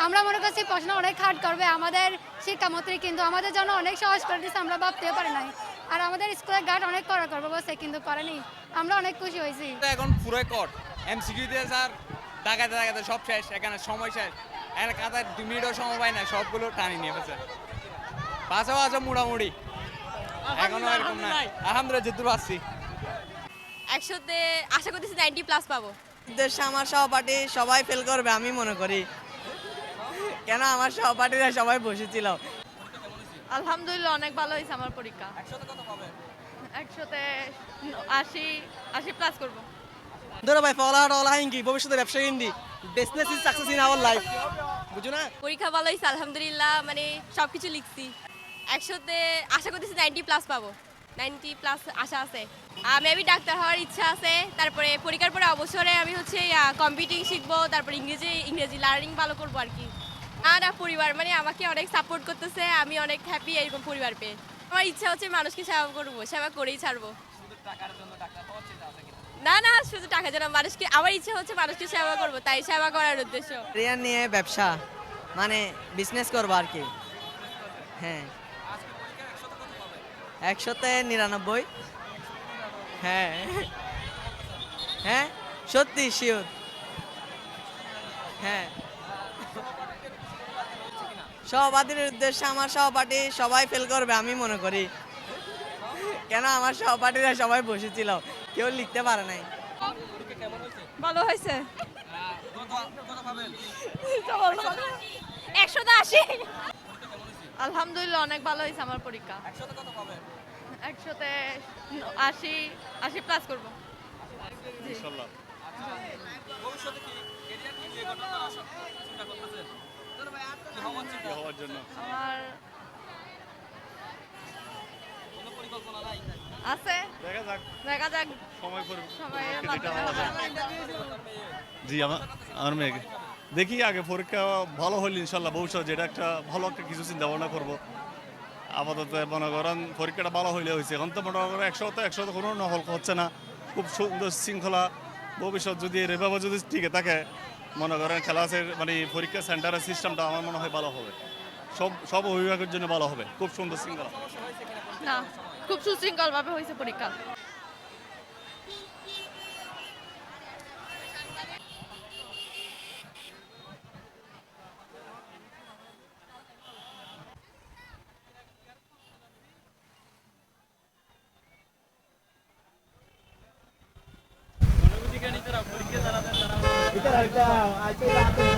আমরা মনে করছি প্রশ্ন অনেক হার্ড করবে আমাদের শিক্ষামন্ত্রী, কিন্তু আমাদের জন্য অনেক সহজ করে দিচ্ছে, আমরা ভাবতেও পারি নাই। আর আমাদের স্কুলের গার্ড অনেক কড়া করবে বলছে, কিন্তু করেনি। আমরা অনেক খুশি হয়েছি। এখন পুরোই কট এমসিকিউ দিয়ে স্যার ডাকাতে ডাকাতে সব শেষ, এখানে সময় শেষ, এখানে কাতার 2 মিনিটও সময় পায় না, সবগুলো টানি নিয়ে ফেলছে। পাশাও আছে মোটামুটি, এখনো এরকম না। আলহামদুলিল্লাহ যেতে পারছি। 100তে আশা করতেছি 90+ পাবো। উদ্দেশ্যে আমার সহপাঠী সবাই ফেল করবে আমি মনে করি, কেন আমার সহপাঠীরা সবাই বসেছিল। আলহামদুলিল্লাহ অনেক ভালো হয়েছে আমার পরীক্ষা। 100তে 80+ করব। ধরো ভাই ফলাফল কি ভবিষ্যতে ব্যবসা Hindi business is success in our life, বুঝো না? পরীক্ষা ভালো হয়েছে আলহামদুলিল্লাহ, মানে সবকিছু লিখছি। 100তে আশা করতেছি 90+ পাবো। 90+ আশা আছে। মেবি ডাক্তার হওয়ার ইচ্ছা আছে। তারপরে পরীক্ষার পরে অবসরে আমি হচ্ছে কম্পিউটিং শিখবো, তারপরে ইংরেজি লার্নিং ভালো করবো আর কি। আর পরিবার মানে আমাকে অনেক সাপোর্ট করতেছে, আমি অনেক হ্যাপি এরকম পরিবার পেয়ে। আমার ইচ্ছা হচ্ছে মানুষকে সেবা করবো, সেবা করেই ছাড়বো। না না, শুধু টাকা জন্য মানুষকে, আমার ইচ্ছা হচ্ছে মানুষকে সেবা করবো, তাই সেবা করার উদ্দেশ্য। ক্যারিয়ার নিয়ে ব্যবসা মানে বিজনেস করবো আর কি। হ্যাঁ 100তে 99। হ্যাঁ হ্যাঁ সত্যি শিওর। হ্যাঁ সহপাঠীর উদ্দেশ্যে আমার সহপাঠী সবাই ফেল করবে আমি মনে করি, কেন আমার সহপাঠীরা সবাই বসেছিল, কেউ লিখতে পারে নাই। ভালো হয়েছে। 100তে 80। আলহামদুলিল্লাহ অনেক ভালো হয়েছে আমার পরীক্ষা। 100তে 80+ করবো। ইনশাআল্লাহ। কি হওয়ার জন্য আমার আছে, দেখা যাক, দেখা যাক সময় সময়ের যেটা মাধ্যমে হওয়া যায়। জি আমার মেয়েকে দেখি আগে পরীক্ষা ভালো হলে ইনশাল্লাহ ভবিষ্যৎ যেটা একটা ভালো একটা কিছু চিন্তা ভাবনা করবো। আপাতত মনে করেন পরীক্ষাটা ভালো হইলে হয়েছে, এখন তো মনে করেন 100তে কোনো নকল হচ্ছে না, খুব সুন্দর শৃঙ্খলা। ভবিষ্যৎ যদি এভাবে যদি টিকে থাকে, মনে করেন ক্লাসের মানে পরীক্ষা সেন্টারের সিস্টেমটা আমার মনে হয় ভালো হবে, সব অভিভাবকের জন্য ভালো হবে, খুব সুন্দর শৃঙ্খলা। না, খুব সুশৃঙ্খল ভাবে হয়েছে পরীক্ষা। Kita dah tahu, itu dah tu.